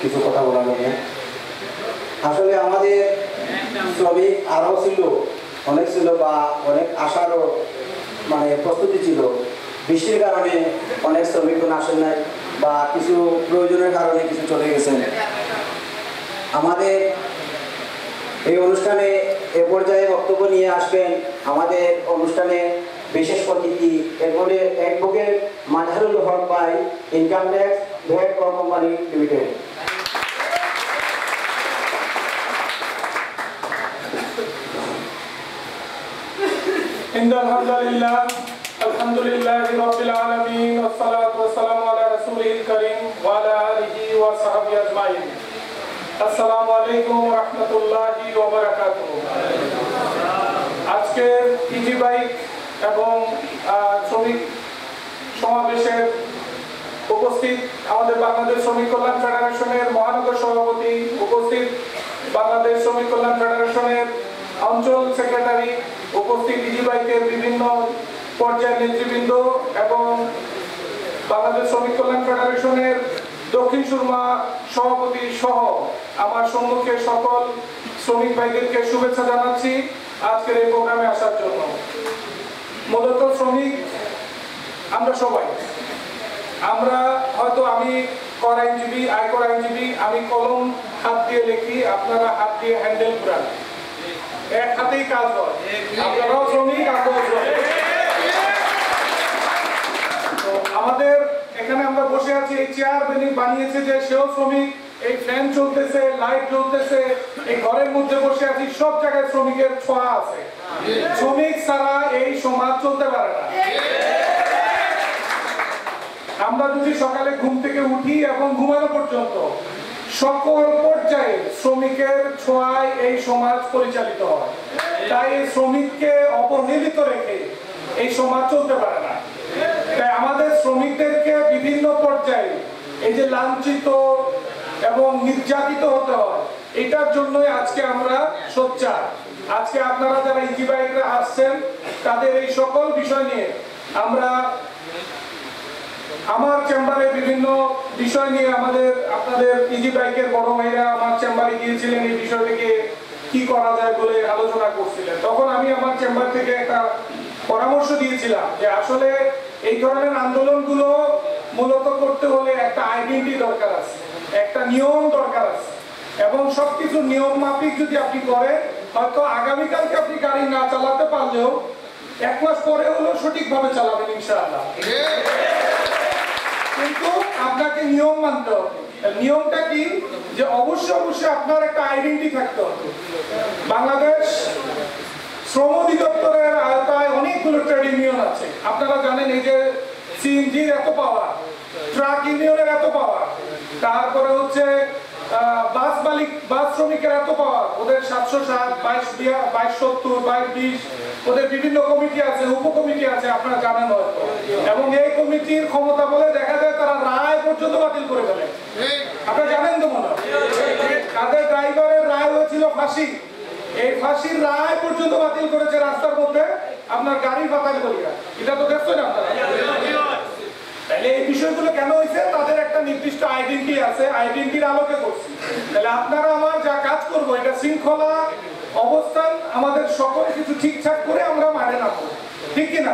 কিছু কথা বলার জন্য। আসলে আমাদের শ্রমিক আরও ছিল, অনেক ছিল বা অনেক আসারও মানে প্রস্তুতি ছিল। বৃষ্টির কারণে অনেক শ্রমিকগণ আসেন নাই বা কিছু প্রয়োজনের কারণে কিছু চলে গেছেন। আমাদের এই অনুষ্ঠানে এ পর্যায়ে বক্তব্য নিয়ে আসবেন আমাদের অনুষ্ঠানে বিশেষ অতিথি এরপরে অ্যাডভোকেট মাজহারুল হক ভাই, income tax VAT company limited. আলহামদুলিল্লাহি রাব্বিল আলামিন ওয়াসসালাতু ওয়াসসালামু আলা রাসূলিল কারীম ওয়া আলা আলিহি ওয়া সাহবিহি আজমাইন। আসসালামু আলাইকুম ওয়া রাহমাতুল্লাহি ওয়া বারাকাতুহু। আজকে ইজি বাইক এবং শ্রমিক সমাবেশের উপস্থিত আমাদের বাংলাদেশ শ্রমিক কল্যাণ ফেডারেশনের মহানগর সভাপতি, উপস্থিত বাংলাদেশ শ্রমিক কল্যাণ ফেডারেশনের অঞ্চল সেক্রেটারি, উপস্থিত ইজি বাইকের বিভিন্ন পর্যায়ের নেতৃবৃন্দ এবং বাংলাদেশ শ্রমিক কল্যাণ ফেডারেশনের দক্ষিণ সুরমা সভাপতি সহ আমার সম্মুখে সকল শ্রমিক ভাইদেরকে শুভেচ্ছা জানাচ্ছি আজকের এই প্রোগ্রামে আসার জন্য। মূলত শ্রমিক আমরা সবাই, আমরা হয়তো আমি কর আইনজীবী, আয়কর আইনজীবী, আমি কলম হাত দিয়ে লিখি, আপনারা হাত দিয়ে হ্যান্ডেল ঘুরান, এক হাতেই কাজ হয়। আপনারাও শ্রমিক, আমরাও শ্রমিক। তো আমাদের এখানে আমরা বসে আছি, এই চেয়ার বানিয়েছে যে সেও শ্রমিক, এই ফ্যান চলতেছে, লাইট জ্বলতেছে, এই ঘরের মধ্যে বসে আছি, সব জায়গায় শ্রমিকের ছোঁয়া আছে। শ্রমিক ছাড়া এই সমাজ চলতে পারে না। আমরা যদি সকালে ঘুম থেকে উঠি এবং ঘুমানো পর্যন্ত সকল পর্যায়ে শ্রমিকের ছোঁয়ায় এই সমাজ পরিচালিত হয়। তাই এই শ্রমিককে অবহেলিত রেখে এই সমাজ চলতে পারে না। তাই আমাদের শ্রমিকদেরকে বিভিন্ন পর্যায়ে এই যে লাঞ্ছিত এবং নির্যাতিত হতে হয়, এটার জন্যই আজকে আমরা সোচ্চার। আজকে আপনারা যারা ইজি বাইকরা আসছেন তাদের এই সকল বিষয় নিয়ে আমরা আমার চেম্বারে বিভিন্ন বিষয় নিয়ে আপনাদের ইজি বাইকের বড় ভাইরা আমার চেম্বারে গিয়েছিলেন, এই বিষয়টিকে কি করা যায় বলে আলোচনা করছিলেন। তখন আমি আমার চেম্বার থেকে একটা পরামর্শ দিয়েছিলাম যে আসলে এই ধরনের আন্দোলনগুলো মূলত করতে হলে একটা আইডেন্টিটি দরকার আছে, একটা নিয়ম দরকার আছে, এবং সবকিছু নিয়ম মাফিক যদি আপনি করেন, হয়তো আগামীকালকে আপনি গাড়ি না চালাতে পারলেও 1 মাস পরে হলেও সঠিকভাবে চালাবেন ইনশাআল্লাহ। কিন্তু আপনাকে নিয়ম মানতে হবে। নিয়মটা কি? যে অবশ্যই আপনার একটা আইডেন্টিটি থাকতে হবে। বাংলাদেশ শ্রম অধিদপ্তরের আওতায় অনেকগুলো ট্রেড ইউনিয়ন আছে। আপনারা জানেন এই যে সিএনজির এত পাওয়ার, ট্রাক ইউনিয়নের এত পাওয়ার, তারপরে হচ্ছে বাস শ্রমিকের এত পাওয়ার, ওদের 707, 2270, 2220, ওদের বিভিন্ন কমিটি আছে, উপকমিটি আছে, আপনারা জানেন হয়তো। এবং এই কমিটির ক্ষমতা বলে দেখা যায় তারা রায় পর্যন্ত বাতিল করে ফেলে। আপনারা জানেন তো মনে হয় তাদের ড্রাইভারের রায় হয়েছিল ফাঁসি, এই ফাঁসির রায় পর্যন্ত বাতিল করেছে রাস্তার মধ্যে আপনার গাড়ি বাতিল করিয়া। এটা তো দেখছেন আপনারা। তাহলে এই বিষয়গুলো কেন হয়েছে? তাদের একটা নির্দিষ্ট আইডেন্টিটি আছে, আইডেন্টিটির আলোকে করছি। তাহলে আপনারা আমার যা কাজ করবো এটা শৃঙ্খলা অবস্থান, আমাদের সকল কিছু ঠিকঠাক করে আমরা মাঠে নামবো, ঠিক কিনা?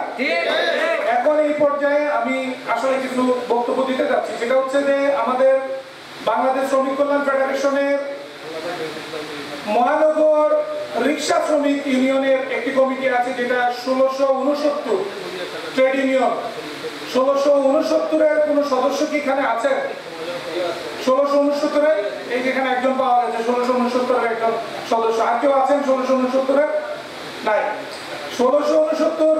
এখন এই পর্যায়ে আমি আসলে কিছু বক্তব্য দিতে যাচ্ছি, সেটা হচ্ছে যে আমাদের বাংলাদেশ শ্রমিক কল্যাণ ফেডারেশনের মহানগর রিক্সা শ্রমিক ইউনিয়নের একটি কমিটি আছে, যেটা 1669 ট্রেড ইউনিয়ন। 1669-এর কোন সদস্য কি এখানে আছেন? 1669-এর এই যেখানে একজন পাওয়া গেছে, 1669-এর একজন সদস্য। আর কেউ আছেন 1669-এর? নাই। 1669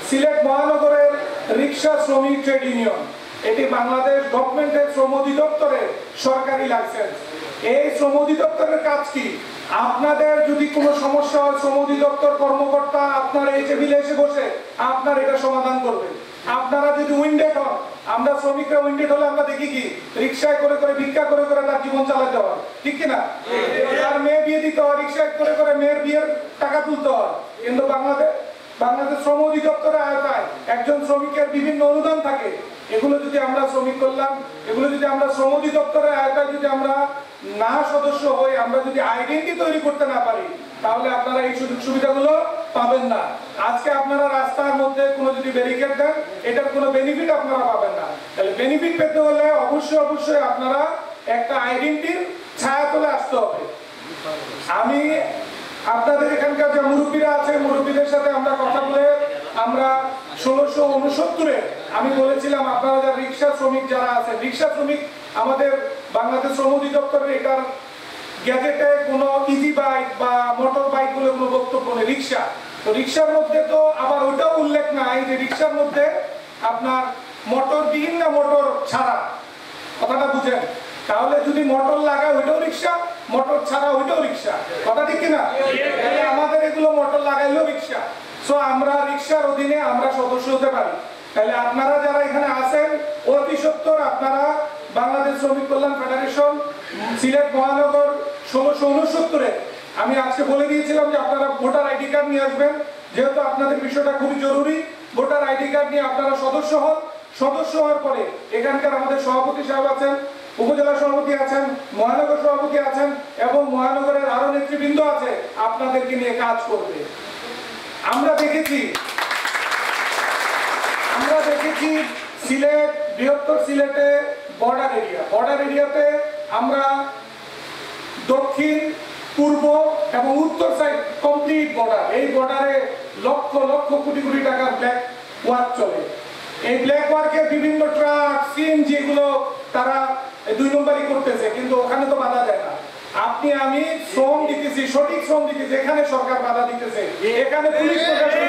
সিলেট মহানগরের রিক্সা শ্রমিক ট্রেড ইউনিয়ন, এটি বাংলাদেশ গভর্নমেন্টের শ্রম অধিদপ্তরের সরকারি লাইসেন্স। এই শ্রম অধিদপ্তরের কাজ কি? আপনাদের যদি কোনো সমস্যা হয়, শ্রম অধিদপ্তর কর্মকর্তা আপনার এই টেবিলে এসে বসে আপনার এটা সমাধান করবে। আপনারা যদি উইন্ডেড হন, আমরা শ্রমিকরা উইন্ডেড হলে আমরা দেখি কি রিক্সায় করে করে ভিক্ষা করে করে তার জীবন চালাতে হয়, ঠিক কিনা? তার মেয়ে বিয়ে দিতে হয়, রিক্সায় করে করে মেয়ের বিয়ের টাকা তুলতে হয়। কিন্তু বাংলাদেশ শ্রম অধিদপ্তরের আওতায় একজন শ্রমিকের বিভিন্ন অনুদান থাকে, এগুলো যদি আমরা শ্রমিক কল্যাণ, এগুলো যদি আমরা শ্রম অধিদপ্তরের আওতায় যদি আমরা না সদস্য হই, আমরা যদি আইডেন্টি তৈরি করতে না পারি, তাহলে আপনারা এই সুযোগ সুবিধাগুলো পাবেন না। আজকে আপনারা রাস্তার মধ্যে কোনো যদি ব্যারিকেড দেন, এটার কোনো বেনিফিট আপনারা পাবেন না। তাহলে বেনিফিট পেতে হলে অবশ্যই আপনারা একটা আইডেন্টির ছায়াতলে আসতে হবে। আমি আপনাদের এখানকার যে মুরব্বীরা আছে, মুরব্বীদের সাথে আমরা কথা বলে আমরা 1669 আমি বলেছিলাম আপনারা যারা রিক্সা শ্রমিক যারা আছে, রিক্সা শ্রমিক আমাদের বাংলাদেশ শ্রম অধিদপ্তরের এটার গ্যাজেটে কোনো ইজি বাইক বা মোটর বাইক বলে কোনো বক্তব্য নেই, রিক্সা। তো রিক্সার মধ্যে তো আবার ওইটাও উল্লেখ নাই যে রিক্সার মধ্যে আপনার মোটর বিহীন না মোটর ছাড়া, কথাটা বুঝেন। তাহলে যদি মোটর লাগায় ওইটাও রিক্সা, মোটর ছাড়া ওইটাও রিক্সা, কথা ঠিক কিনা? আমাদের এগুলো মোটর লাগাইলেও রিক্সা। সো আমরা রিক্সার অধীনে আমরা সদস্য হতে পারি। তাহলে আপনারা যারা এখানে আছেন অতি সত্বর আপনারা বাংলাদেশ শ্রমিক কল্যাণ ফেডারেশন সিলেট মহানগর 1669 আমি আজকে বলে দিয়েছিলাম যে আপনারা ভোটার আইডি কার্ড নিয়ে আসবেন, যেহেতু আপনাদের বিষয়টা খুবই জরুরি। ভোটার আইডি কার্ড নিয়ে আপনারা সদস্য হন। সদস্য হওয়ার পরে এখানকার আমাদের সভাপতি সাহেব আছেন, উপজেলা সভাপতি আছেন, মহানগর সভাপতি আছেন এবং মহানগরের আরো নেতৃবৃন্দ আছে, আপনাদেরকে নিয়ে কাজ করবে। আমরা দেখেছি সিলেট, বৃহত্তর সিলেটে বর্ডার এরিয়াতে আমরা দক্ষিণ, পূর্ব এবং উত্তর সাইড কমপ্লিট বর্ডার। এই বর্ডারে লক্ষ লক্ষ কোটি কোটি টাকার ব্ল্যাক ওয়ার্ক চলে। এই ব্ল্যাক ওয়ার্কে বিভিন্ন ট্রাক, সিএনজি এগুলো তারা 2 নম্বরই করতেছে, কিন্তু ওখানে তো বাধা দেয় না। আপনি আমি শ্রম দিতেছি, সঠিক শ্রম দিতেছি, এখানে সরকার বাধা দিতেছে, এখানে পুলিশ প্রশাসন।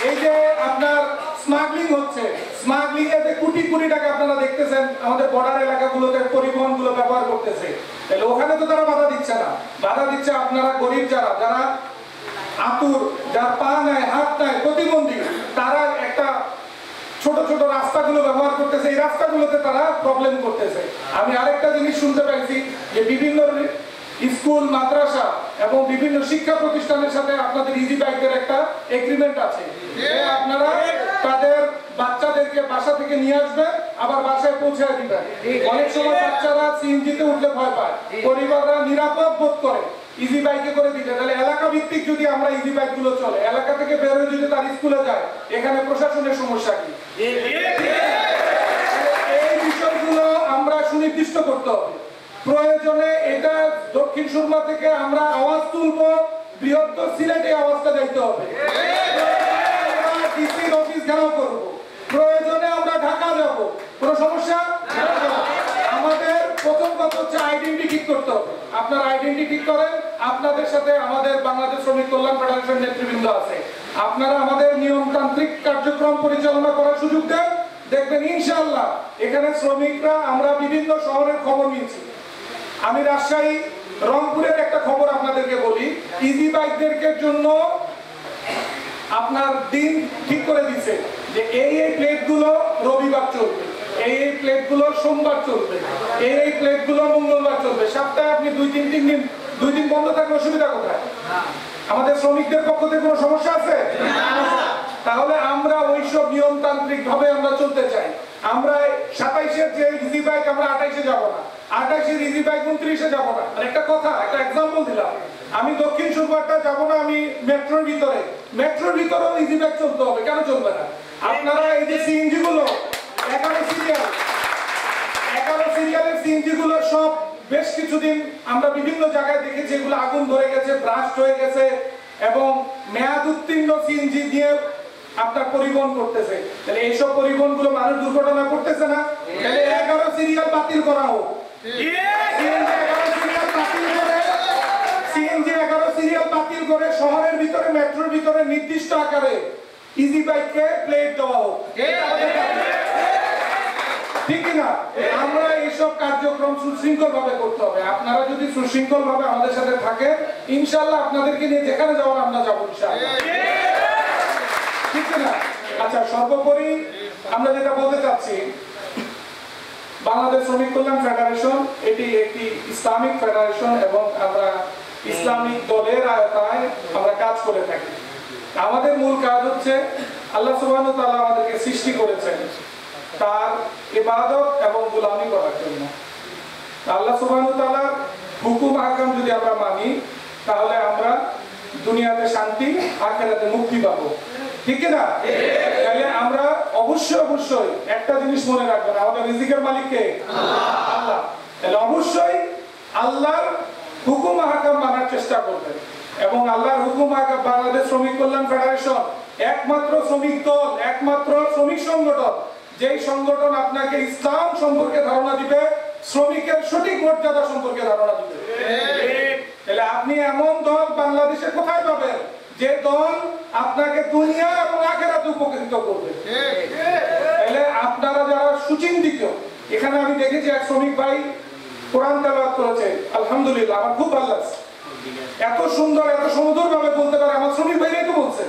এই যে আপনার স্মাগলিং হচ্ছে, স্মাগলিং এ যে কোটি কোটি টাকা আপনারা দেখতেছেন আমাদের বর্ডার এলাকাগুলোতে পরিবহন গুলো ব্যবহার করতেছে, তাহলে ওখানে তো তারা বাধা দিচ্ছে না। বাধা দিচ্ছে আপনারা গরিব যারা আতুর, যার পা নাই, হাত নাই, প্রতিবন্ধী, তারা একটা ছোট ছোট রাস্তাগুলো ব্যবহার করতেছে, এই রাস্তাগুলোতে তারা প্রবলেম করতেছে। আমি আরেকটা জিনিস শুনতে পাইছি যে বিভিন্ন স্কুল, মাদ্রাসা এবং বিভিন্ন শিক্ষা প্রতিষ্ঠানের সাথে আপনাদের ইজি বাইকের একটা এগ্রিমেন্ট আছে, আপনারা তাদের বাচ্চাদেরকে বাসা থেকে নিয়ে আসবেন, আবার বাসায় পৌঁছে দিবেন। অনেক সময় বাচ্চারা সিএনজিতে উঠলে ভয় পায়, পরিবাররা নিরাপদ বোধ করে ইজি বাইকে করে দিতে। তাহলে এলাকা ভিত্তিক যদি আমরা ইজি বাইক গুলো চলে, এলাকা থেকে বের হয়ে যদি তার স্কুলে যায়, এখানে প্রশাসনের সমস্যা কি? এই বিষয়গুলো আমরা সুনির্দিষ্ট করতে হবে। প্রয়োজনে এটা দক্ষিণ সুরমা থেকে আমরা আওয়াজ তুলবো, বৃহত্তর সিলেটে আওয়াজটা যাইতে হবে। ডিসির অফিস ঘেরাও করব, প্রয়োজনে আমরা ঢাকা যাব, কোনো সমস্যা? আমাদের প্রথম কথা হচ্ছে আইডেন্টি ঠিক করতে হবে। আপনারা আইডেন্টি ঠিক করেন, আপনাদের সাথে আমাদের বাংলাদেশ শ্রমিক কল্যাণ ফেডারেশন নেতৃবৃন্দ আছে, আপনারা আমাদের নিয়মতান্ত্রিক কার্যক্রম পরিচালনা করার সুযোগ দেন। দেখবেন ইনশাআল্লাহ এখানে শ্রমিকরা, আমরা বিভিন্ন শহরের খবর নিয়েছি। আমি রাজশাহী, রংপুরের একটা খবর আপনাদেরকে বলি, ইজি বাইকদেরকে জন্য আপনার দিন ঠিক করে দিচ্ছে যে এই প্লেটগুলো রবিবার চলবে, এই প্লেটগুলো সোমবার চলবে, এই প্লেটগুলো মঙ্গলবার চলবে। সপ্তাহে আপনি 2 দিন বন্ধ থাকলে অসুবিধা কোথায়? আমাদের শ্রমিকদের পক্ষ থেকে কোনো সমস্যা আছে? তাহলে আমরা ওইসব নিয়মতান্ত্রিক ভাবে আমরা চলতে চাই। আমরা 27-এর যে ইজি বাইক আমরা 28-এ যাব না, 28-এর ইজি বাইক 29-এ যাব না। আর একটা কথা, একটা এক্সাম্পল দিলাম, আমি দক্ষিণ সুরবারটা যাব না, আমি মেট্রোর ভিতরেও ইজি বাইক চলতে হবে, কেন চলবে না? আপনারা এই যে সিএনজি গুলো 11 সিরিয়ালের সিএনজি গুলো সব বেশ কিছুদিন আমরা বিভিন্ন জায়গায় দেখেছি, এগুলো আগুন ধরে গেছে, ব্রাস্ট হয়ে গেছে এবং মেয়াদ উত্তীর্ণ সিএনজি দিয়ে আপনার পরিবহন করতেছে। তাহলে এইসব পরিবহন গুলো মানুষ দুর্ঘটনা করতেছে না? তাহলে 11 সিরিয়াল বাতিল করা হোক, সিএনজি 11 সিরিয়াল বাতিল করে শহরের ভিতরে, মেট্রোর ভিতরে নির্দিষ্ট আকারে ইজি বাইককে প্লেট দেওয়া হোক, ঠিক না? আমরা এইসব কার্যক্রম সুশৃঙ্খল ভাবে করতে হবে। আপনারা যদি সুশৃঙ্খল ভাবে আমাদের সাথে থাকেন, ইনশাআল্লাহ আপনাদেরকে নিয়ে যেখানে যাওয়ার আমরা যাবো ইনশাআল্লাহ, ঠিক না? আচ্ছা, সর্বোপরি আমরা যেটা বলতে চাচ্ছি, বাংলাদেশ শ্রমিক কল্যাণ ফেডারেশন এটি একটি ইসলামিক ফেডারেশন এবং আমরা ইসলামিক দলের আওতায় আমরা কাজ করে থাকি। আমাদের মূল কাজ হচ্ছে আল্লাহ সুবহানাহু ওয়া তাআলা আমাদেরকে সৃষ্টি করেছেন তার ইবাদত এবং গোলামি করার জন্য। আল্লাহ সুবহানাহু ওয়া তাআলার হুকুম আহকাম যদি আমরা মানি তাহলে আমরা দুনিয়াতে শান্তি, আখিরাতে মুক্তি পাবো, ঠিক কি না? তাহলে আমরা অবশ্যই একটা জিনিস মনে রাখবেন, আমাদের রিজিকের মালিক কে? আল্লাহ। তাহলে অবশ্যই আল্লাহর হুকুম আহকাম মানার চেষ্টা করবেন এবং আল্লাহর হুকুম আহকাম বাংলাদেশ শ্রমিক কল্যাণ ফেডারেশন একমাত্র শ্রমিক দল, একমাত্র শ্রমিক সংগঠন যেই সংগঠন আপনাকে ইসলাম সম্পর্কে ধারণা দিবে, শ্রমিকের সঠিক মর্যাদা সম্পর্কে ধারণা দিবে। তাহলে আপনি এমন দল বাংলাদেশে কোথায় পাবেন যে দল আপনাকে দুনিয়া এবং আখিরাতে উপকৃত করবে? তাহলে আপনারা যারা সুচিন্তিত, এখানে আমি দেখেছি এক শ্রমিক ভাই কোরআন তেলাওয়াত করেছে, আলহামদুলিল্লাহ, আমার খুব ভালো লাগছে। এত সুন্দর, এত সুন্দর ভাবে বলতে পারে, আমার শ্রমিক ভাইরাই তো বলছে,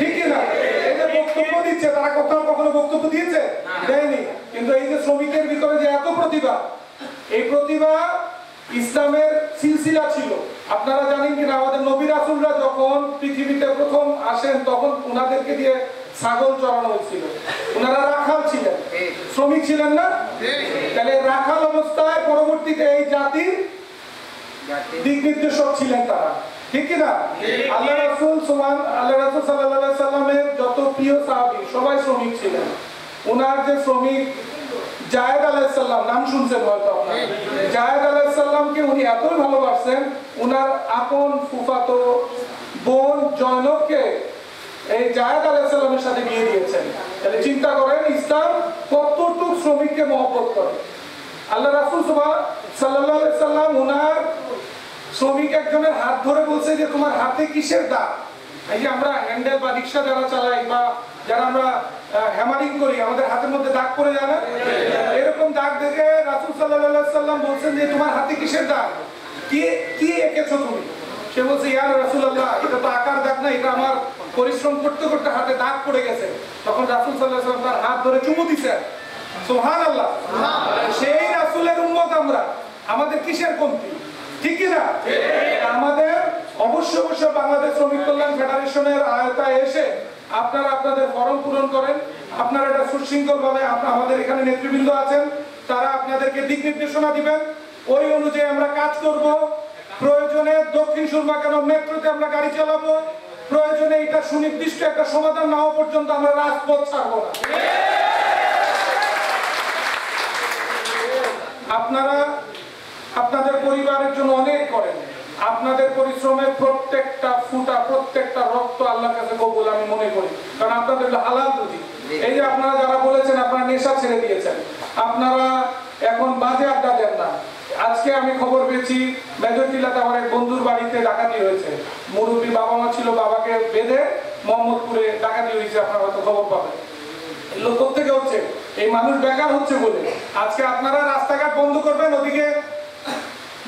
ঠিক কি না? এই যে বক্তব্য দিচ্ছে, তারা কখনো বক্তব্য দিয়েছে? দেয়নি। কিন্তু এই যে শ্রমিকের ভিতরে যে এত প্রতিভা, এই প্রতিভা ইসলামের সিলসিলা ছিল। আপনারা জানেন কিনা, আমাদের নবী রাসূলরা যখন পৃথিবীতে প্রথম আসেন তখন উনাদেরকে দিয়ে ছাগল চড়ানো হয়েছিল। উনারা রাখাল ছিলেন, শ্রমিক ছিলেন না? তাহলে রাখাল অবস্থায় পরবর্তীতে এই জাতির দিক নির্দেশক ছিলেন তারা, ঠিক কি না? আল্লাহ রাসূল সাল্লাল্লাহু আলাইহি সাল্লামের যত প্রিয় সাহাবী সবাই শ্রমিক ছিলেন। উনার যে শ্রমিক জায়েদ আলাইহিস সালাম, নাম শুনছেন হয়তো আপনারা, জায়েদ আলাইহিস সালামকে উনি এতই ভালোবাসেন, উনার আপন ফুফাতো বোন জয়নবকে এই জায়েদ আলাইহিস সালামের সাথে বিয়ে দিয়েছেন। তাহলে চিন্তা করেন ইসলাম কতটুকু শ্রমিককে মহব্বত করে। আল্লাহ রাসূল সাল্লাল্লাহু আলাইহি সাল্লাম উনার শ্রমিক একজনের হাত ধরে বলছে যে তোমার হাতে কিসের দাগ? এই যে আমরা হ্যান্ডেল বা রিকশা যারা চালাই বা যারা আমরা হ্যামারিং করি, আমাদের হাতের মধ্যে দাগ পড়ে যায় না? এরকম দাগ দেখে রাসূল সাল্লাল্লাহু আলাইহি সাল্লাম বলছেন যে তোমার হাতে কিসের দাগ, কি এঁকেছো তুমি? সে বলছে ইয়া রাসূলুল্লাহ, এটা তো আকার দাগ না, এটা আমার পরিশ্রম করতে করতে হাতে দাগ পড়ে গেছে। তখন রাসূল সাল্লাল্লাহু আলাইহি সাল্লাম তার হাত ধরে চুমু দিয়েছেন। সুবহানাল্লাহ। সেই রাসূলের উম্মত আমরা, আমাদের কিসের কমতি, ঠিক কি না? আমাদের অবশ্যই বাংলাদেশ শ্রমিক কল্যাণ ফেডারেশনের আওতায় এসে আপনারা আপনাদের ফরম পূরণ করেন। আপনারা এটা সুশৃঙ্খল ভাবে, আমাদের এখানে নেতৃবৃন্দ আছেন, তারা আপনাদেরকে দিক নির্দেশনা দিবেন, ওই অনুযায়ী আমরা কাজ করব। প্রয়োজনে দক্ষিণ সুরমা কেন মেট্রোতে আমরা গাড়ি চালাবো, প্রয়োজনে এটা সুনির্দিষ্ট একটা সমাধান না হওয়া পর্যন্ত আমরা রাজপথ ছাড়বো না। আপনারা আপনাদের পরিবারের জন্য অনেক করেন, আপনাদের পরিশ্রমের প্রত্যেকটা ফুটা, প্রত্যেকটা রক্ত আল্লাহর কাছে কবুল আমি মনে করি, কারণ আপনাদের হালাল রুজি। এই যে আপনারা যারা বলেছেন আপনারা নেশা ছেড়ে দিয়েছেন, আপনারা এখন বাজে আড্ডা দেন না। আজকে আমি খবর পেয়েছি মেজরটিলাতে আমার এক বন্ধুর বাড়িতে ডাকাতি হয়েছে। মুরব্বী বাবা মা ছিল, বাবাকে বেঁধে মোহাম্মদপুরে ডাকাতি হয়েছে, আপনারা হয়তো খবর পাবেন। লোক থেকে হচ্ছে, এই মানুষ বেকার হচ্ছে বলে। আজকে আপনারা রাস্তাঘাট বন্ধ করবেন, ওদিকে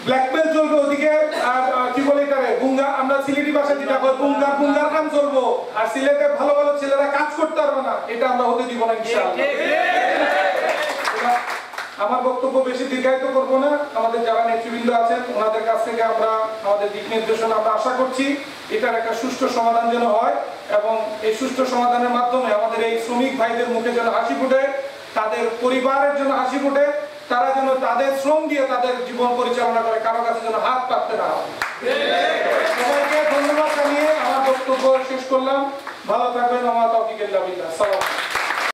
ব্ল্যাকমেল চলবে, ওদিকে কি বলে এটারে বুঙ্গা, আমরা সিলেটি ভাষায় যেটা বলি বুঙ্গার কাম চলবো, আর সিলেটে ভালো ভালো ছেলেরা কাজ করতে পারবে না, এটা আমরা হতে দিব না ইনশাআল্লাহ। আমার বক্তব্য বেশি দীর্ঘায়িত করব না। আমাদের যারা নেতৃবৃন্দ আছেন ওনাদের কাছ থেকে আমরা আমাদের দিক নির্দেশনা আমরা আশা করছি এটার একটা সুষ্ঠু সমাধান যেন হয়, এবং এই সুষ্ঠু সমাধানের মাধ্যমে আমাদের এই শ্রমিক ভাইদের মুখে যেন হাসি ফুটে, তাদের পরিবারের জন্য হাসি ফুটে, তারা যেন তাদের শ্রম দিয়ে তাদের জীবন পরিচালনা করে, কারো কাছে যেন হাত পাততে না হয়। সবাইকে ধন্যবাদ জানিয়ে আমার বক্তব্য শেষ করলাম। ভালো থাকবেন। আমার তৌফিক ইল্লা বিল্লাহ।